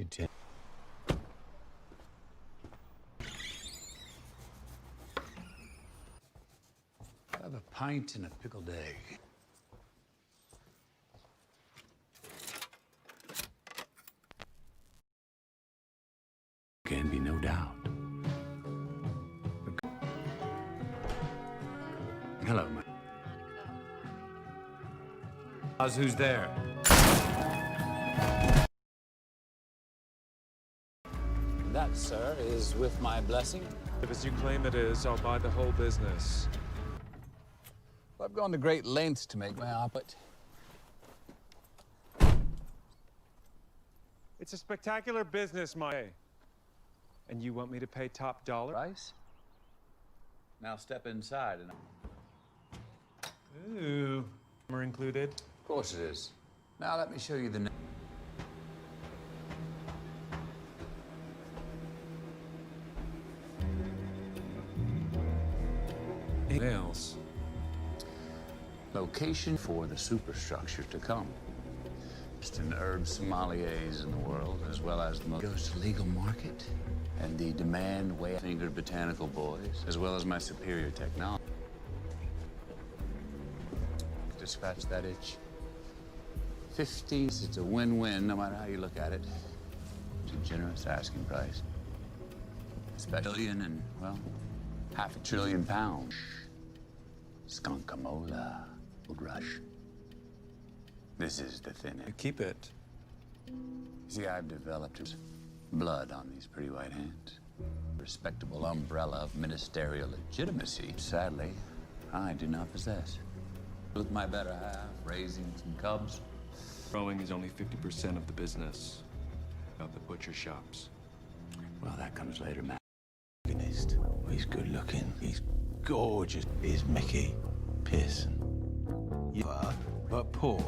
10. I'll have a pint and a pickled egg. Can be no doubt. Hello, my. Who's there? That, sir, is with my blessing. If as you claim it is, I'll buy the whole business. Well, I've gone to great lengths to make my omelet. It's a spectacular business, and you want me to pay top dollar? Rice? Now step inside and... Ooh. Are included? Of course it is. Now let me show you the... Nails. Location for the superstructure to come. Best in herb sommeliers in the world, as well as the most legal market and the demand way-fingered botanical boys, as well as my superior technology. To scratch that itch. 15, it's a win-win, no matter how you look at it. It's a generous asking price. It's about a billion and, well, £500 billion. Skunkamola would rush. This is the thin end. Keep it. See, I've developed blood on these pretty white hands. Respectable umbrella of ministerial legitimacy, sadly, I do not possess. With my better half, raising some cubs. Growing is only 50% of the business of the butcher shops. Well, that comes later, Matt. He's good looking. He's gorgeous. He's Mickey Pearson. You are, but poor.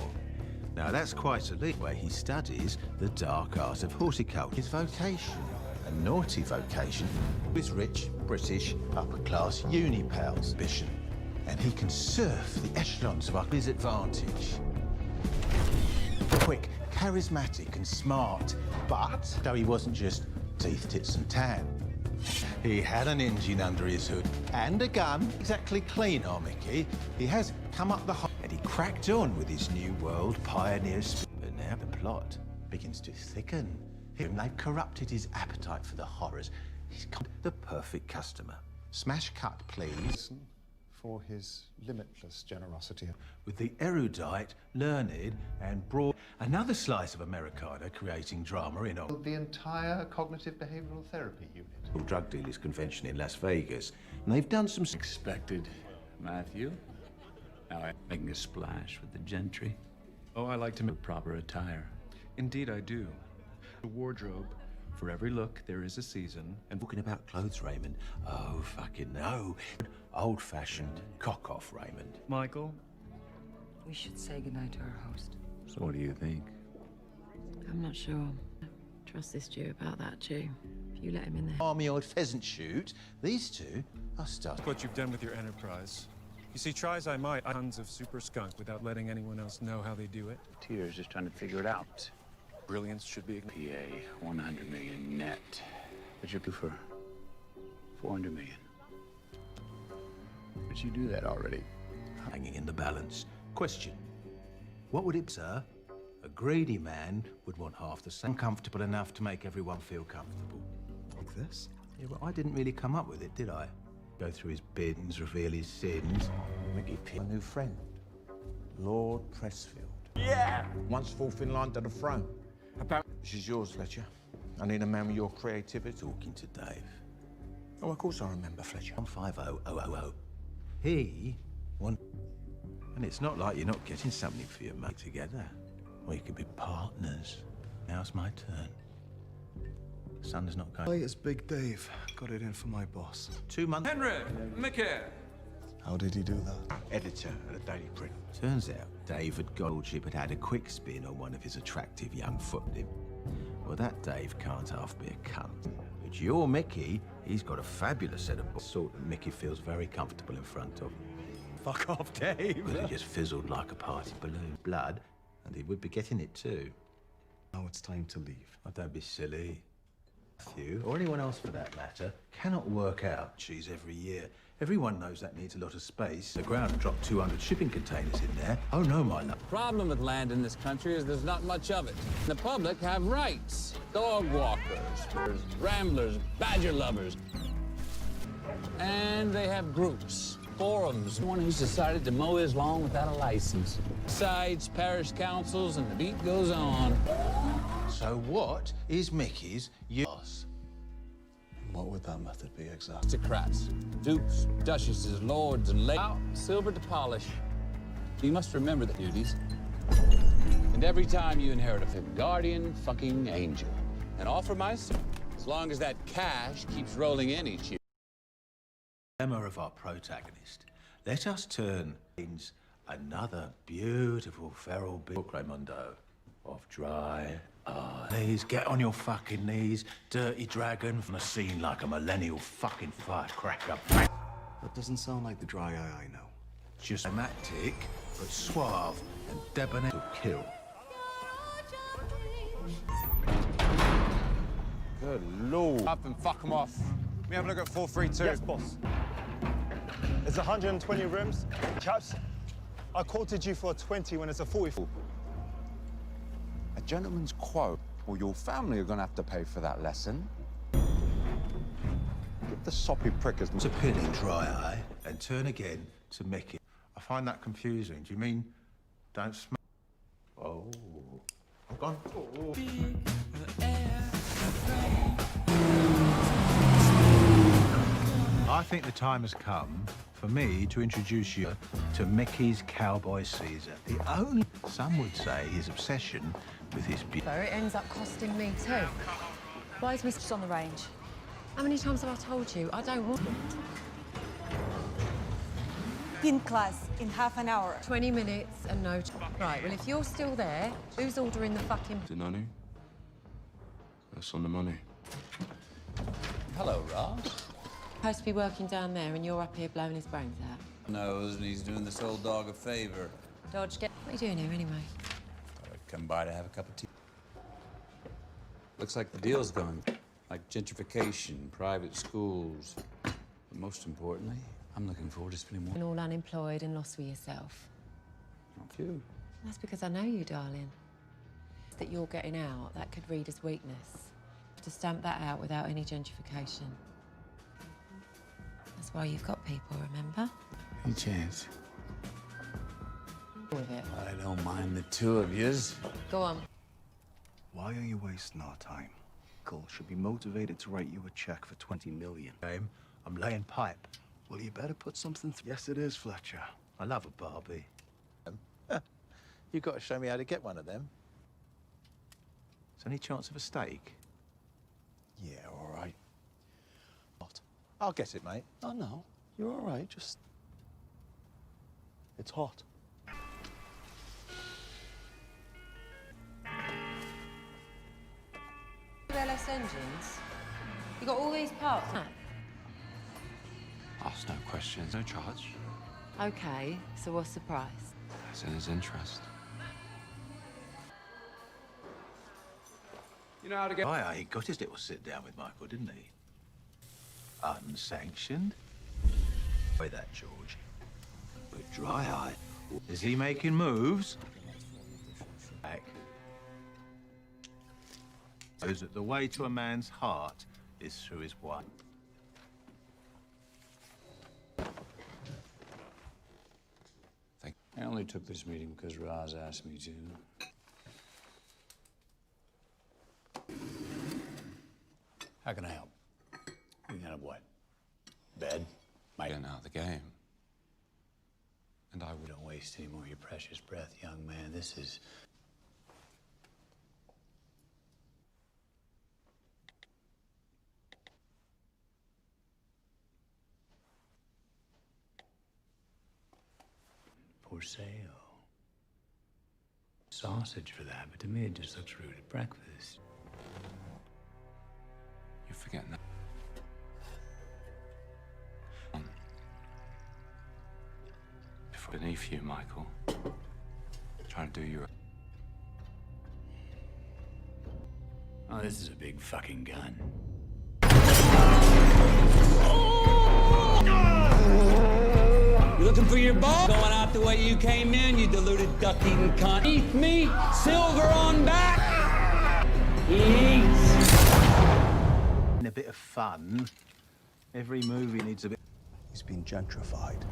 Now that's quite a leap where he studies the dark art of horticulture. His vocation, a naughty vocation, is rich, British, upper-class uni pals ambition. And he can surf the echelons of his advantage. Quick, charismatic and smart, but though he wasn't just teeth, tits and tan, he had an engine under his hood and a gun. Exactly clean, our Mickey. He has come up the and he cracked on with his new world pioneer spirit. But now the plot begins to thicken. They've corrupted his appetite for the horrors. He's got the perfect customer. Smash cut, please. For his limitless generosity. With the erudite, learned, and broad. Another slice of Americana creating drama in The entire cognitive behavioral therapy unit. drug dealers convention in Las Vegas. And they've done some Expected, Matthew. Now I'm making a splash with the gentry. Oh, I like to make... Proper attire. Indeed, I do. The wardrobe. For every look, there is a season. And talking about clothes, Raymond. Oh, fucking no. Old-fashioned cock-off, Raymond. Michael? We should say goodnight to our host. So what do you think? I'm not sure. Trust this Jew about that, Jew. If you let him in there. Army old pheasant shoot. These two are starting. What you've done with your enterprise. You see, try as I might, tons of super skunk without letting anyone else know how they do it. Tears just trying to figure it out. Brilliance should be... PA, 100 million net. What'd you do for 400 million? But you do that already. Hanging in the balance. Question. What would it, sir? A greedy man would want half the same. Comfortable enough to make everyone feel comfortable. Like this? Yeah, well, I didn't really come up with it, did I? Go through his bins, reveal his sins. Mickey P. A new friend, Lord Pressfield. Yeah! Once fourth in line to the throne. This is yours, Fletcher. I need a man with your creativity. Talking to Dave. Oh, of course I remember, Fletcher. 150000. He won. And it's not like you're not getting something for your mate together. Or you could be partners. Now's my turn. Sun's not going. Hey, it's Big Dave. Got it in for my boss. 2 months. Henry! Mickey! How did he do that? Editor at the Daily Print. Turns out David Goldship had had a quick spin on one of his attractive young footmen. Well, that Dave can't half be a cunt. But your Mickey, he's got a fabulous set of sort that Mickey feels very comfortable in front of. Fuck off, Dave. Well, he just fizzled like a party balloon. Blood, and he would be getting it too. Now it's time to leave. Oh, don't be silly. You, or anyone else for that matter, cannot work out cheese every year. Everyone knows that needs a lot of space. The ground dropped 200 shipping containers in there. Oh no, my love. Problem with land in this country is there's not much of it. The public have rights. Dog walkers, ramblers, badger lovers. And they have groups, forums. One who's decided to mow his lawn without a license. Besides, parish councils, and the beat goes on. So what is Mickey's use? What would that method be exactly? Aristocrats, dukes, duchesses, lords, and ladies. Silver to polish. You must remember the duties. And every time you inherit a guardian fucking angel. And offer my service, as long as that cash keeps rolling in each year. Dilemma of our protagonist. Let us turn another beautiful feral book, Raimundo, of dry eye. Please get on your fucking knees, dirty dragon, from a scene like a millennial fucking firecracker. That doesn't sound like the dry eye I know. Just dramatic, but suave and debonair to kill. Good lord. Up and fuck them off. We have a look at 432. Yes, boss. It's 120 rooms. Chaps, I quoted you for a 20 when it's a 44. A gentleman's quote, or your family are gonna have to pay for that lesson. Give the soppy prickers To pin in dry eye and turn again to Mickey. I find that confusing. Do you mean don't smell? Oh. Gone. Oh. I think the time has come for me to introduce you to Mickey's Cowboy Caesar. The only, some would say, his obsession with his beauty. It ends up costing me too. Why is Mistress on the range? How many times have I told you I don't want... In class in half an hour. 20 minutes and no... Right, well, if you're still there, who's ordering the fucking... Nanu? That's on the money. Hello, Ross. Supposed to be working down there and you're up here blowing his brains out. Knows, and he's doing this old dog a favor. Dodge, what are you doing here anyway? Thought I'd come by to have a cup of tea. Looks like the deal's going. Like gentrification, private schools. But most importantly, I'm looking forward to spending more... And all unemployed and lost with yourself. Not you. That's because I know you, darling. That you're getting out, that could read as weakness. To stamp that out without any gentrification. That's why you've got people, remember? Any chance? With it. I don't mind the two of yous. Go on. Why are you wasting our time? Cole should be motivated to write you a check for 20 million. I'm laying pipe. Well, you better put something through. Yes, it is, Fletcher. I love a Barbie. You've got to show me how to get one of them. Is there any chance of a steak? Yeah, all right. What? I'll get it, mate. Oh, no. You're all right. Just... It's hot. LS engines? You got all these parts? No. Ask no questions, no charge. Okay, so what's the price? That's in his interest. You know how to get... Aye, he got his little sit down with Michael, didn't he? Unsanctioned? By that, George. But dry eye. Is he making moves? Back. Knows that the way to a man's heart is through his wife. I only took this meeting because Roz asked me to. How can I help? You can help what? Bed? Might get out of the game. And I wouldn't waste any more of your precious breath, young man. This is... for sale. Sausage for that, but to me it just looks rude at breakfast. You're forgetting that. Beneath you, Michael. Trying to do your... Oh, this is a big fucking gun. You looking for your ball? Going out the way you came in, you deluded duck-eating cunt. Eat me, silver on back. Eats. In a bit of fun, every movie needs a bit. He's been gentrified.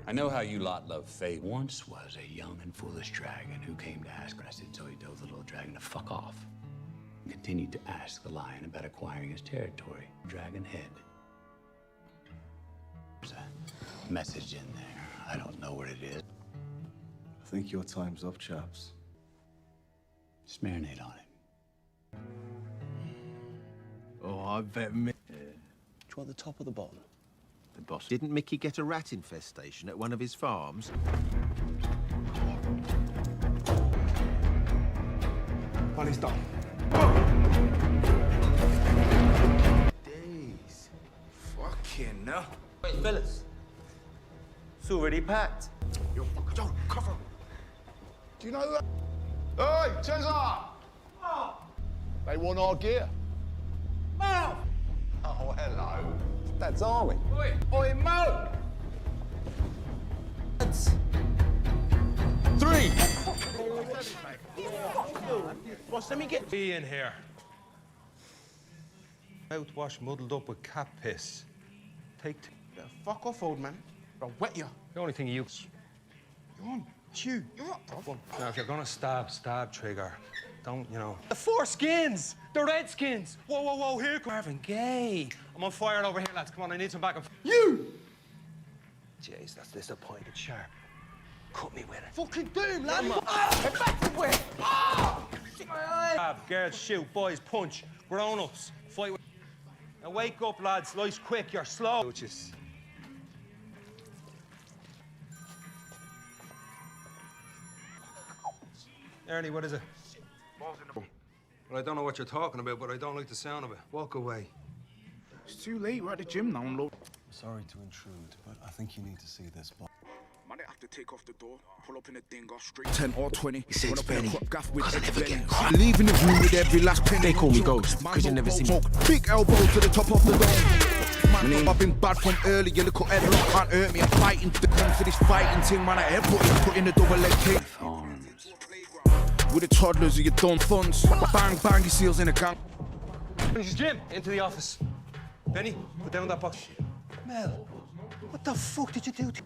I know how you lot love fate. Once was a young and foolish dragon who came to ask, and I said, so he told the little dragon to fuck off. And continued to ask the lion about acquiring his territory. Dragon head. There's a message in there. I don't know what it is. I think your time's up, chaps. Just marinate on it. Oh, I bet me. Do you want the top or the bottom? The boss. Didn't Mickey get a rat infestation at one of his farms? Money's done. Days. Fucking no. Wait, fellas. It's already packed. Yo, cover. Do you know that? Hey, Cesar! Oh. They want our gear. Mo! Oh, hello. That's Army. Oi! Oi, Mo! That's... 3! Boss, let me get... Be in here. Mouthwash muddled up with cat piss. Take... Fuck off, old man. I'll wet you. The only thing you... Go on, chew. You're up, bruv. Now, if you're gonna stab Trigger. Don't, you know. The four skins! The red skins! Whoa, whoa, whoa, here, Marvin Gaye! I'm on fire over here, lads. Come on, I need some backup. You! Jeez, that's disappointed, sharp. Cut me with it. Fucking doom, lad! Get back from where? Stab, girls, shoot, boys, punch. Grown-ups, fight with... Now wake up, lads. Life's quick, you're slow. Coaches. Ernie, what is it? Well, I don't know what you're talking about, but I don't like the sound of it. Walk away. It's too late. We're at the gym now, Lord. Sorry to intrude, but I think you need to see this. Man, they have to take off the door, pull up in a dingo straight 10 or 20. Six penny. Cause I never get caught. Leaving the room with every last penny. They call me Ghost, because you never see me. Big elbow to the top of the dome. Man, I've been bad from early. Your little headlock can't hurt me. I'm fighting to come for this fighting thing, man. I head put in the double leg kick. With the toddlers, you done funds. Bang, bang, your seals in a gang. Finish Jim, into the office. Benny, put down that box. Mel, what the fuck did you do to...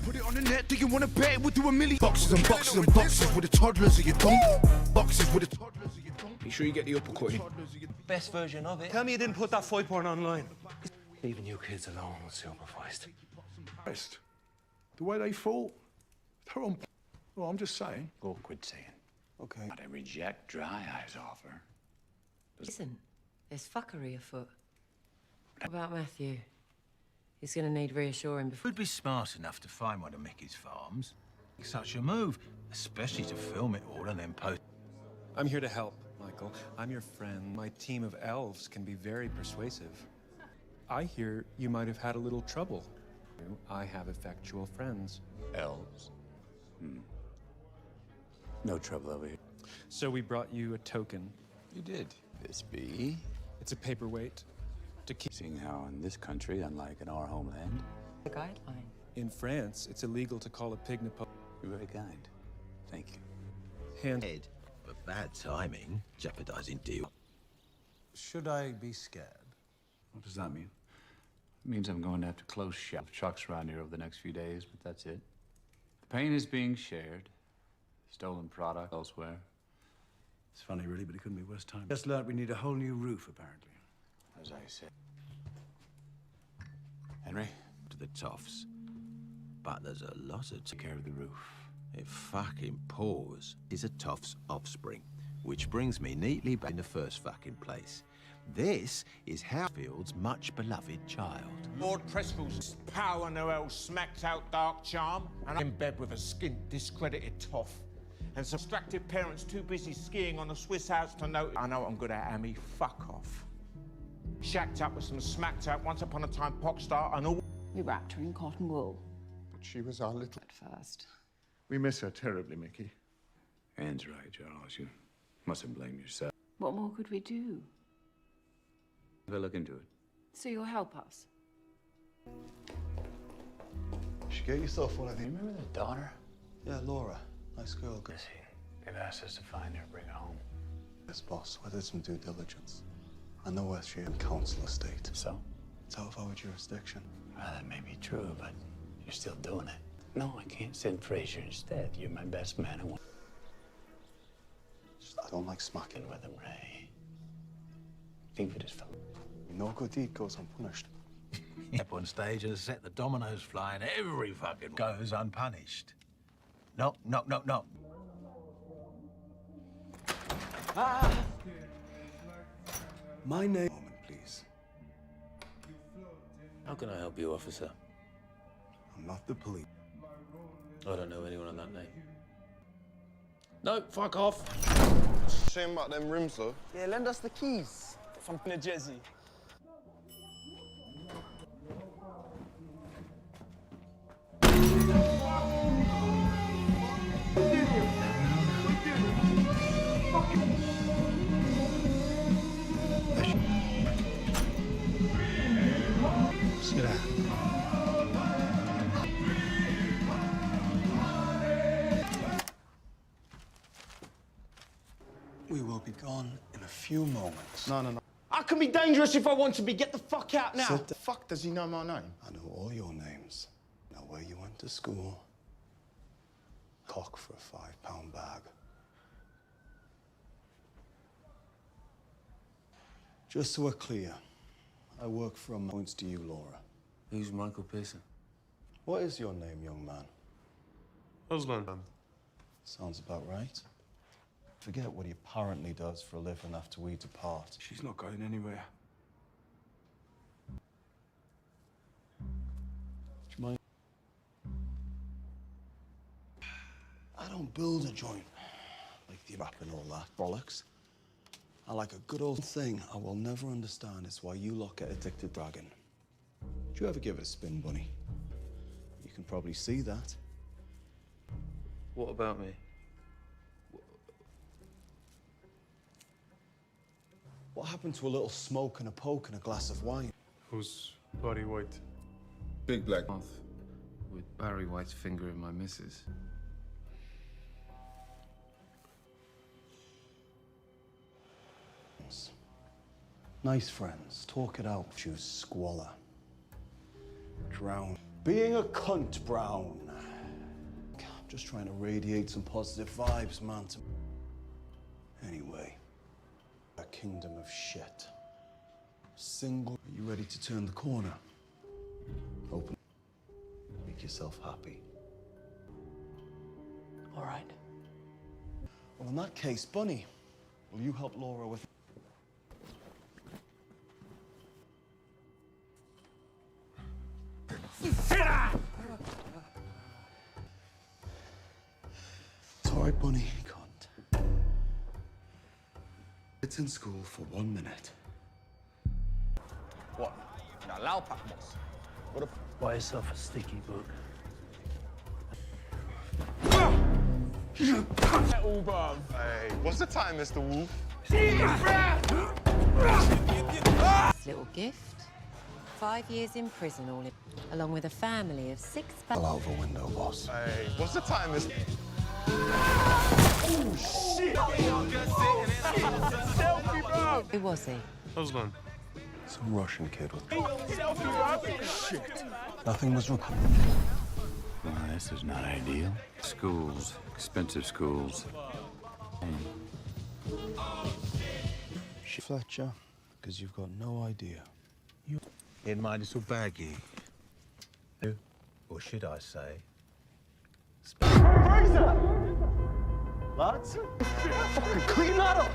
Put it on the net, do you wanna bet? We'll do a million. Boxes and boxes and boxes with the toddlers, are you dumb? Boxes with the toddlers, are you dumb? Be sure you get the uppercut in. Best version of it. Tell me you didn't put that fight porn online. Leaving you kids alone was supervised. The way they fought, they're on... Well, I'm just saying. Go, quit saying. Okay. I reject Dry Eye's offer. Listen, there's fuckery afoot. What about Matthew? He's gonna need reassuring before... Would be smart enough to find one of Mickey's farms. Such a move, especially to film it all and then post... I'm here to help, Michael. I'm your friend. My team of elves can be very persuasive. I hear you might have had a little trouble. I have effectual friends. Elves? No trouble over here. So we brought you a token. You did. This be? It's a paperweight to keep... Seeing how in this country, unlike in our homeland... The guideline. In France, it's illegal to call a pig Napoleon. You're very kind. Thank you. Head, but bad timing, jeopardizing deal. Should I be scared? What does that mean? It means I'm going to have to close shop. Trucks around here over the next few days, but that's it. The pain is being shared. Stolen product elsewhere. It's funny, really, but it couldn't be worse time. Just learned we need a whole new roof, apparently. As I said. Henry? To the toffs. But there's a lot of... Take care of the roof. It fucking pours. Is a toff's offspring. Which brings me neatly back in the first fucking place. This is Hatfield's much beloved child. Lord Pressfield's power Noel smacked out Dark Charm, and I'm in bed with a skint discredited toff. And some distracted parents too busy skiing on a Swiss house to notice. I know what I'm good at, Amy. Fuck off. Shacked up with some smacked out once upon a time pop star and all. We wrapped her in cotton wool. But she was our little... At first. We miss her terribly, Mickey. Anne's right, Charles. You mustn't blame yourself. What more could we do? Have a look into it. So you'll help us? You should get yourself one of these. Remember the daughter? Yeah, Laura. Nice girl. Listen, they've asked us to find her, bring her home. Yes, boss. I did some due diligence. I know where she is in council estate. So? It's out of our jurisdiction. Well, that may be true, but you're still doing it. No, I can't send Fraser instead. You're my best man. I don't like smacking. With him, Ray. Think for this fellow. No good deed goes unpunished. Up on stage and set the dominoes flying. Every fucking goes unpunished. Knock, knock, knock, knock. My name. Moment, please. How can I help you, officer? I'm not the police. I don't know anyone on that name. No, fuck off. Shame about them rims, though. Yeah, lend us the keys. From a Jezzy. Sit down. We will be gone in a few moments. No. I can be dangerous if I want to be. Get the fuck out now. The fuck does he know my name? I know all your names. Know where you went to school. Cock for a £5 bag. Just so we're clear, I work from points to you, Laura. Who's Michael Pearson? What is your name, young man? Husband. Sounds about right. Forget what he apparently does for a living after we depart. She's not going anywhere. Do you mind? I don't build a joint like the rap and all that bollocks. I like a good old thing I will never understand is why you lot get addicted to dragging. Did you ever give it a spin, Bunny? You can probably see that. What about me? What happened to a little smoke and a poke and a glass of wine? Who's Barry White? Big black. With Barry White's finger in my missus. Nice friends, talk it out. Choose squalor. Drown. Being a cunt, Brown. I'm just trying to radiate some positive vibes, man. Anyway, a kingdom of shit. Single. Are you ready to turn the corner? Open. Make yourself happy. All right. Well, in that case, Bunny, will you help Laura with... It's all right, Bunny, you can't. It's in school for 1 minute. What? That loud pack, boss. What a... Buy yourself a sticky book. Metal, bruv. Hey, what's the time, Mr. Wolf? This little gift. 5 years in prison, all in, along with a family of 6. Fell out of a window, boss. Hey, what's the time, Mr. Oh, shit! Selfie, bruv! Who was he? Husband. Some Russian kid with... Selfie, bruv! Shit! Nothing was recovered. Well, this is not ideal. Schools, expensive schools. Fletcher, because you've got no idea. In my little baggie. Or should I say... Fraser! Lads? Fucking clean that up!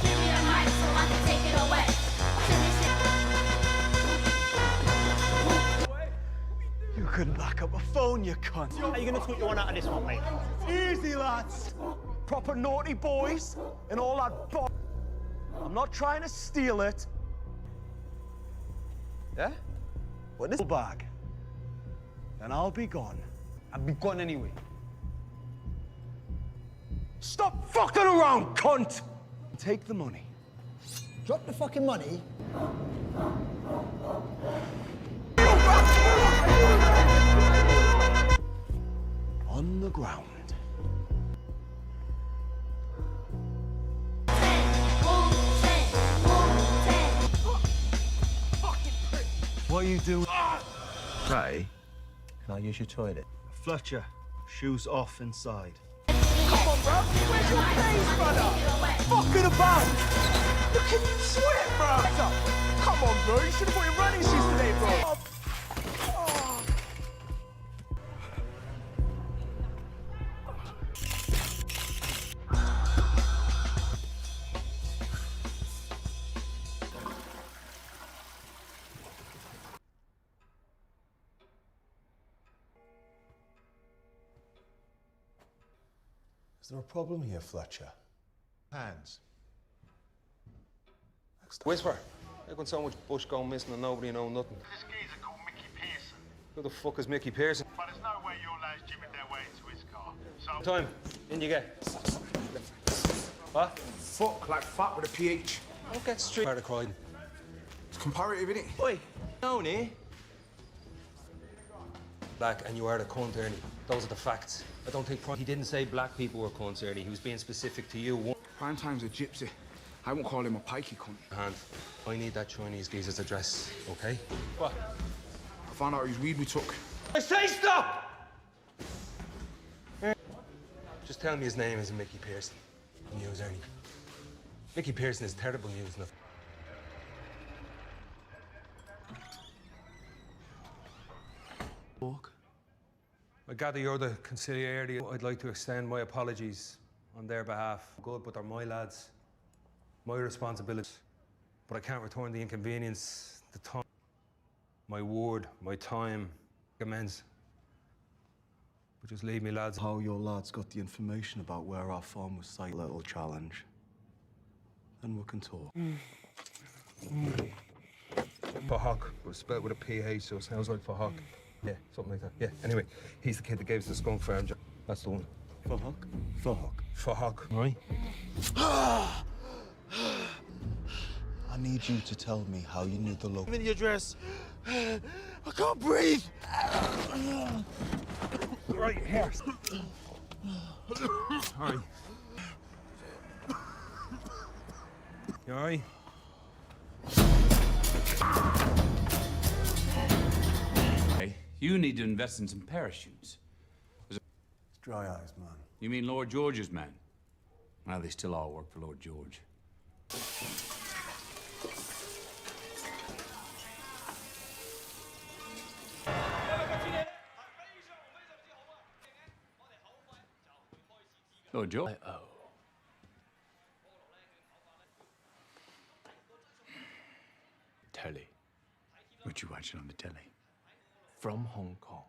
Give me a mic so I can take it away. You couldn't back up a phone, you cunt. How are you gonna tweet your one out of this one, mate? Easy, lads. Proper naughty boys and all that I'm not trying to steal it. Yeah? Well, this bag. Then I'll be gone. I'll be gone anyway. Stop fucking around, cunt! Take the money. Drop the fucking money. On the ground. What are you doing? Ray, can I use your toilet? Fletcher, shoes off inside. Come on, bro. Where's your face, brother? Fucking about! Look at you sweat, bro. Come on, bro. You should have brought your running shoes today, bro. Is there a problem here, Fletcher? Hands. Whisper. How can so much bush go missing and nobody know nothing? This geezer called Mickey Pearson. Who the fuck is Mickey Pearson? But there's no way your lads jimming their way into his car. So... Time. In you get. What? Fuck, like fuck with a PH. Don't get straight out of Croydon. It's comparative, innit? Oi, down here. Black, and you are the cunt, Ernie. Those are the facts. I don't think he didn't say black people were cunts, Ernie. He was being specific to you. Prime time's a gypsy. I won't call him a pikey cunt. Hand. I need that Chinese geezer's address, okay? What? I found out whose weed we took. I say stop! Just tell me his name isn't Mickey Pearson. News, Ernie. Mickey Pearson is terrible news, enough. Walk. I gather you're the conciliary. I'd like to extend my apologies on their behalf. Good, but they're my lads. My responsibility. But I can't return the inconvenience, the time, my word, my time, amends. But just leave me, lads. How your lads got the information about where our farm was sited. Little challenge. Then we can talk. Fahawk. It was spelled with a PH, so it sounds like Fahawk. Yeah, something like that. Yeah, anyway, he's the kid that gave us the skunk farm job. That's the one. Fahawk? Fahawk. Fahawk, right? I need you to tell me how you knew the local... Give me the address. I can't breathe. Right here. All right. You all right? You need to invest in some parachutes. It's dry eyes, man. You mean Lord George's men? Well, they still all work for Lord George. Lord George? Telly. What you watching on the telly? From Hong Kong.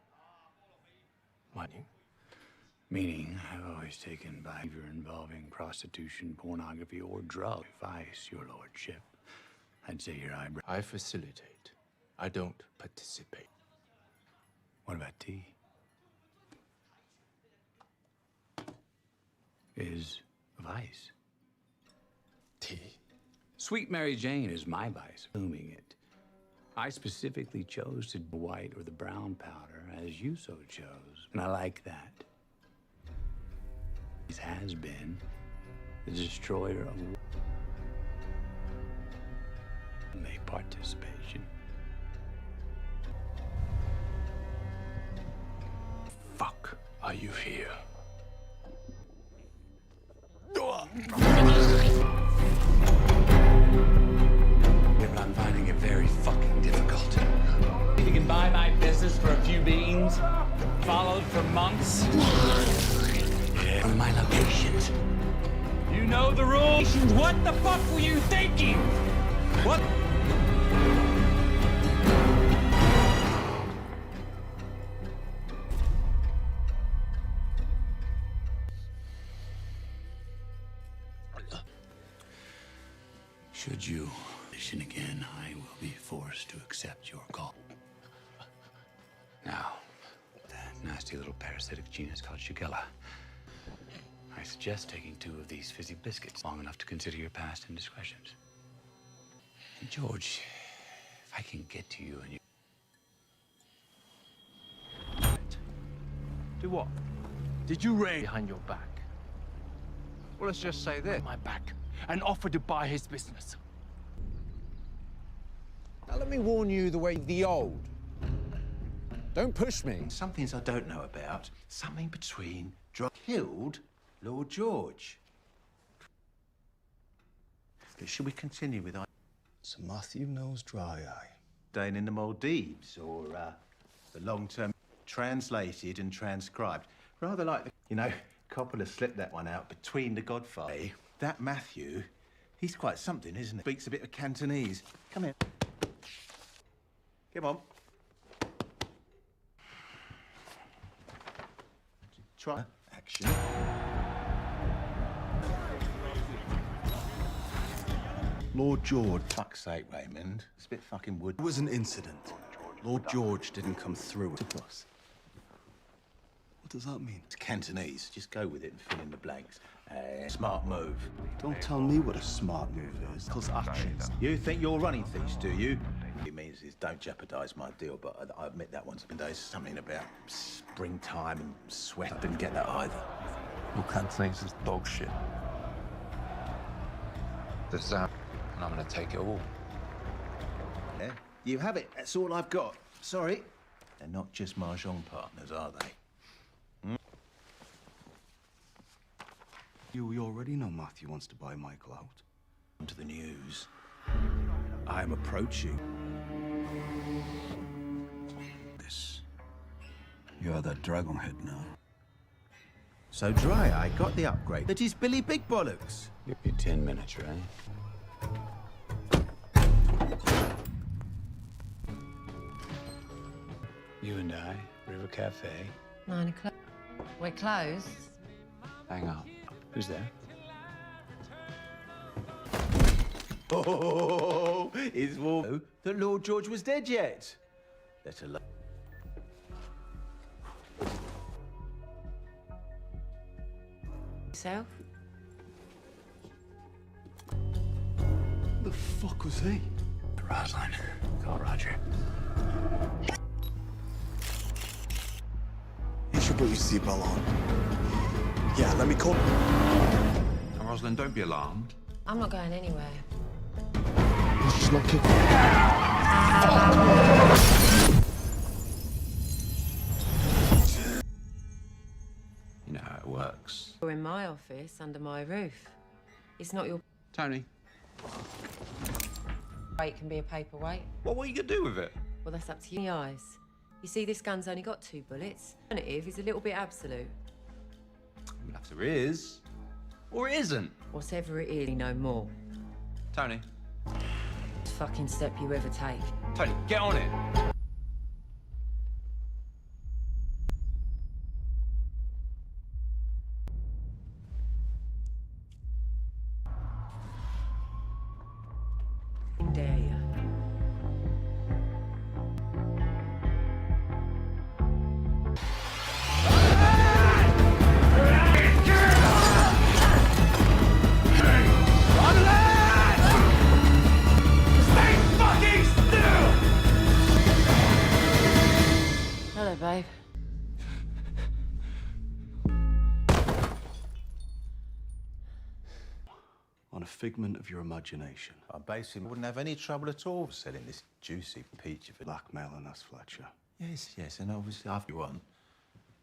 Meaning, I've always taken behavior involving prostitution, pornography, or drug vice, your lordship. I'd say your eyebrow. I facilitate. I don't participate. What about tea? Is vice. Tea? Sweet Mary Jane is my vice, assuming it. I specifically chose to the white or the brown powder, as you so chose, and I like that. It has been the destroyer of a participation. Fuck are you here? But I'm finding it very fucking difficult. You can buy my business for a few beans, followed for months. One of my locations. You know the rules. What the fuck were you thinking? What? Should you Again, I will be forced to accept your call. Now, that nasty little parasitic genus called Shigella. I suggest taking 2 of these fizzy biscuits long enough to consider your past indiscretions. And George, if I can get to you and you... Do what? Did you raid behind your back? Well, let's just say this. My back. And offer to buy his business. Now, let me warn you the way the old. Don't push me. Some things I don't know about. Something between killed Lord George. But should we continue with So Matthew knows Dry Eye. staying in the Maldives or the long-term translated and transcribed? Rather like, Coppola slipped that one out between the Godfather. That Matthew, he's quite something, isn't he? Speaks a bit of Cantonese. Come here. Come on. Try action. Lord George. Fuck's sake, Raymond. It's a bit fucking wood. It was an incident. Lord George didn't come through to us. What does that mean? It's Cantonese. Just go with it and fill in the blanks. Smart move. Don't tell me what a smart move is. Cause actions. You think you're running things, do you? It means is don't jeopardise my deal, but I admit that once been days something about springtime and sweat. I didn't get that either. Your Cantonese is dog shit. This is out, and I'm gonna take it all. Yeah, you have it. That's all I've got. Sorry. They're not just mahjong partners, are they? We already know Matthew wants to buy Michael out. To the news. I am approaching. You're the Dragonhead now. So Dry Eye got the upgrade. That is Billy Big Bollocks. Give you 10 minutes, right? You and I, River Cafe. 9 o'clock. We're closed. Hang on. Who's there? Oh, is war that Lord George was dead yet? Let alone. Yourself? The fuck was he? Rosalind. Call Roger. You should put your seatbelt on. Yeah, let me call. Now, Rosalind, don't be alarmed. I'm not going anywhere. She's not kicking. You know how it works. You're in my office, under my roof. It's not your... Tony. Weight can be a paperweight. Well, what are you gonna do with it? Well, that's up to you. Eyes. You see, this gun's only got 2 bullets. Alternative is a little bit absolute. Perhaps there is. Or it isn't. Whatever it is, no more. Tony. Fucking step you ever take. Tony, get on it. Dare you. Hello, babe. On a figment of your imagination. I basically wouldn't have any trouble at all selling this juicy peach of it. Blackmailing us, Fletcher. Yes, and obviously after one,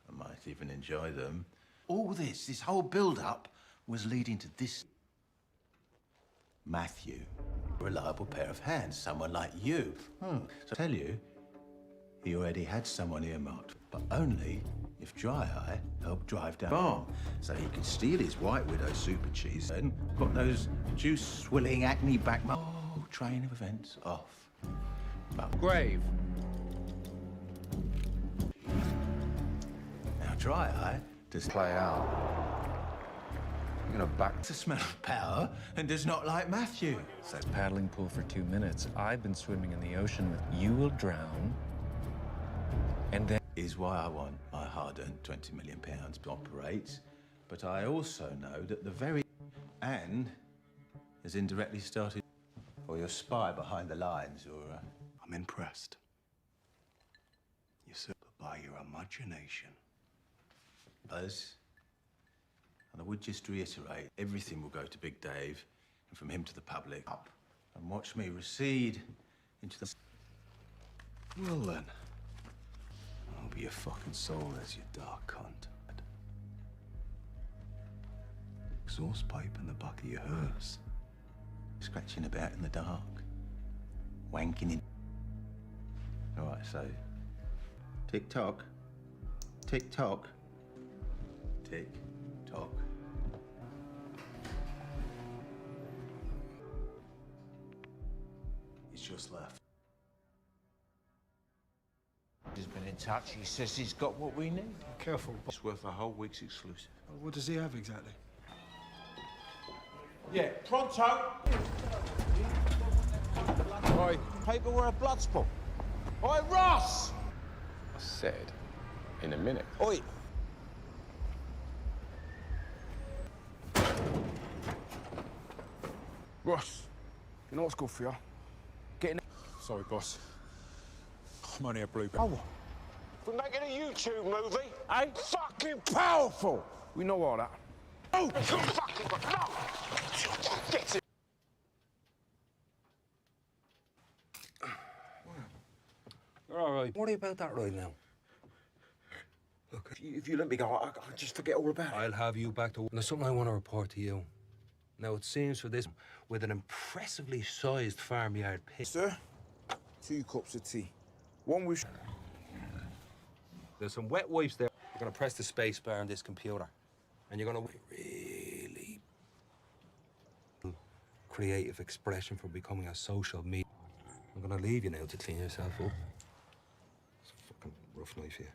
I might even enjoy them. All this whole build-up was leading to this. Matthew, a reliable pair of hands, someone like you. So I tell you, he already had someone earmarked, but only if Dry Eye helped drive down farm, so he could steal his White Widow super cheese and put those juice-swilling acne back. Oh, train of events off. But Grave. now Dry Eye does play out. You're taken aback. It's a smell of power and does not like Matthew. It's like paddling pool for 2 minutes. I've been swimming in the ocean with you will drown. And then Is why I want my hard-earned £20 million to operate. But I also know that the very and has indirectly started, or your spy behind the lines, or I'm impressed. You're super by your imagination. Buzz. And I would just reiterate, everything will go to Big Dave, and from him to the public, up, and watch me recede into the... Well then, I'll be your fucking soul as you dark cunt. Exhaust pipe in the back of your hearse. Scratching about in the dark. Wanking in... All right, so... Tick-tock. Tick-tock. Tick-tock. He's just left. He's been in touch. He says he's got what we need. Careful. It's worth a whole week's exclusive. What does he have exactly? Yeah, pronto. Oi, paper where a blood spot. Oi, Ross! I said, in a minute. Oi. Ross, you know what's good for you? Getting... Sorry, boss. I'm only a blooper. Oh, We're making a YouTube movie, eh? Fucking powerful! we know all that. Oh, fucking no! Get it! You're all right. Worry about that right now. Look, if you let me go, I'll just forget all about it. I'll have you back to work. There's something I want to report to you. Now, it seems for this, with an impressively sized farmyard pig. Sir, 2 cups of tea. One with... There's some wet wipes there. You're going to press the space bar on this computer. And you're going to really creative expression for becoming a social media. I'm going to leave you now to clean yourself up. It's a fucking rough life here.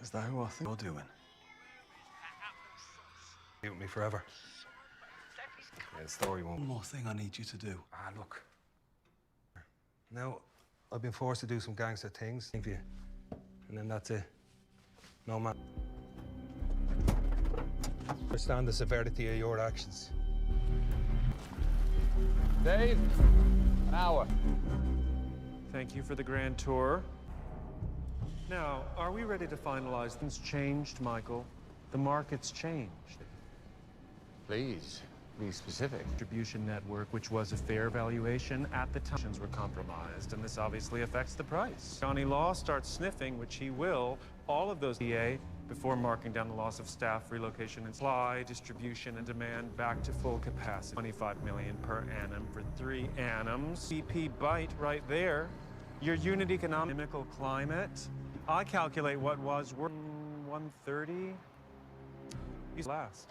Is that who I think you're doing? Be with me forever. Yeah, the story won't. One more thing I need you to do. Ah, look. Now, I've been forced to do some gangster things for you. And then that's it. No, man. Understand the severity of your actions. Dave, an hour. Thank you for the grand tour. Now, are we ready to finalize? Things changed, Michael. The market's changed. Please, be specific. Distribution network, which was a fair valuation at the time, were compromised, and this obviously affects the price. Johnny Law starts sniffing, which he will, all of those EA before marking down the loss of staff, relocation and supply, distribution and demand back to full capacity. 25 million per annum for 3 annums. BP bite right there. Your unit economical climate. I calculate what was worth 130. He's last.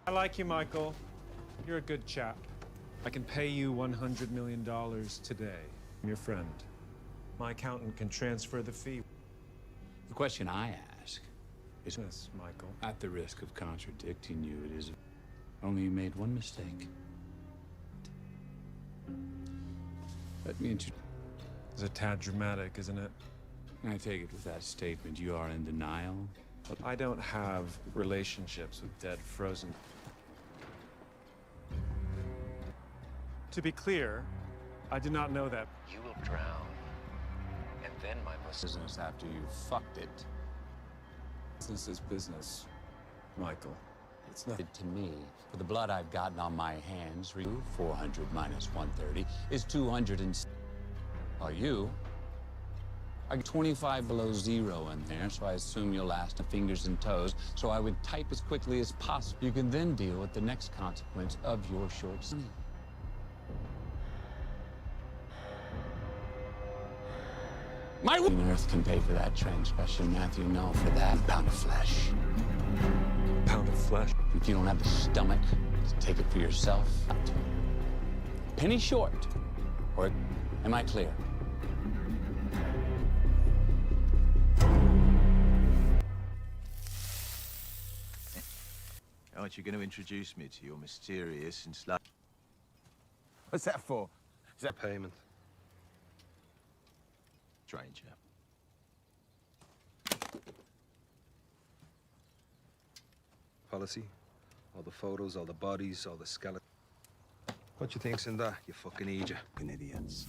I like you, Michael. You're a good chap. I can pay you $100 million today. I'm your friend. My accountant can transfer the fee. The question I ask is this, Michael. At the risk of contradicting you, it is only you made one mistake. Let me introduce. It's a tad dramatic, isn't it? I take it with that statement you are in denial. I don't have relationships with dead, frozen. To be clear, I did not know that. You will drown. And then my business after you fucked it. Business is business, Michael. It's nothing to me. For the blood I've gotten on my hands, 400 minus 130 is 200 and... While you, I get 25 below zero in there, so I assume you'll last fingers and toes, so I would type as quickly as possible. You can then deal with the next consequence of your short sleep. My Earth can pay for that transgression, Matthew. No, for that pound of flesh. Pound of flesh? If you don't have the stomach to take it for yourself, penny short. Or am I clear? Aren't you going to introduce me to your mysterious and slight... What's that for? Is that payment? stranger? Policy, all the photos, all the bodies, all the skeletons. What you think's in that, you fucking idiot? Fucking idiots.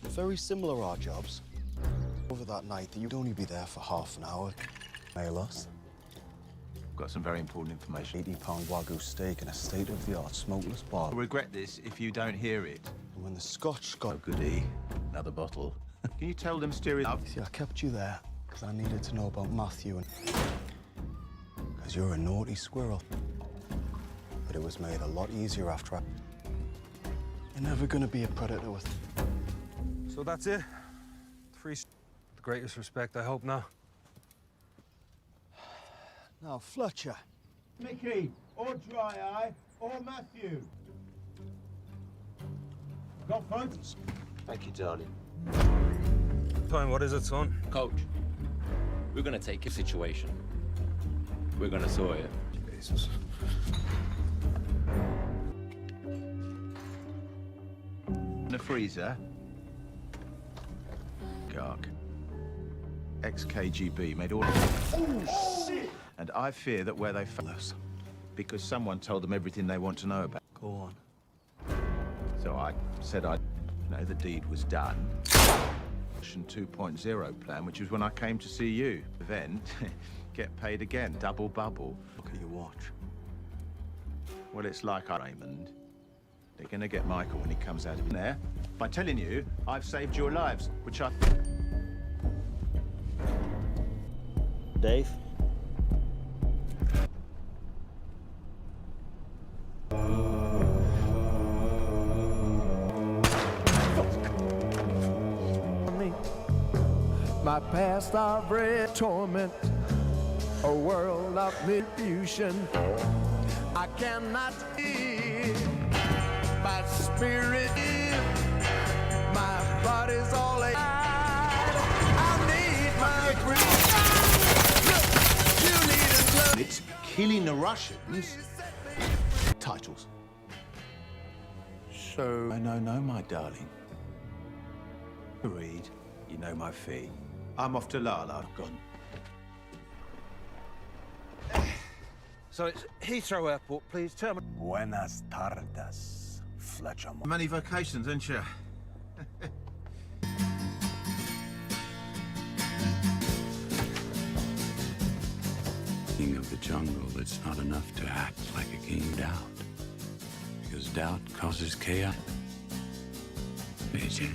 Very similar our jobs. Over that night, you'd only be there for half an hour. Mail us. Got some very important information. £80 Wagyu steak and a state-of-the-art smokeless bar. I'll regret this if you don't hear it. And when the Scotch got... Oh, goody. Another bottle. Can you tell them mysterious... See, I kept you there because I needed to know about Matthew and... Because you're a naughty squirrel. But it was made a lot easier after I... You're never gonna be a predator with... So that's it? The greatest respect, I hope now. Now, Fletcher. Mickey, or Dry Eye, or Matthew. Got photos? Thank you, darling. Time, what is it, son? Coach, we're gonna take a situation. We're gonna sort it. Jesus. In the freezer. Gark. Ex-KGB made all of Oh, shit! And I fear that where they found us, because someone told them everything they want to know about. Go on. So I said I'd know the deed was done. 2.0 plan, which was when I came to see you. Then, get paid again, double bubble. Look at your watch. Well, it's like Raymond. They're gonna get Michael when he comes out of there by telling you I've saved your lives, which I... Dave? My past I've read torment, a world of confusion. I cannot live by spirit. My body's all I need my breath. It's killing the Russians. Titles. So... No, my darling. Read, you know my fee. I'm off to Lala. Gone. So it's Heathrow Airport, please. Terminal. Buenas tardes, Fletcher. Many vacations, ain't you? King of the jungle, it's not enough to act like a king doubt. Because doubt causes chaos. Agent.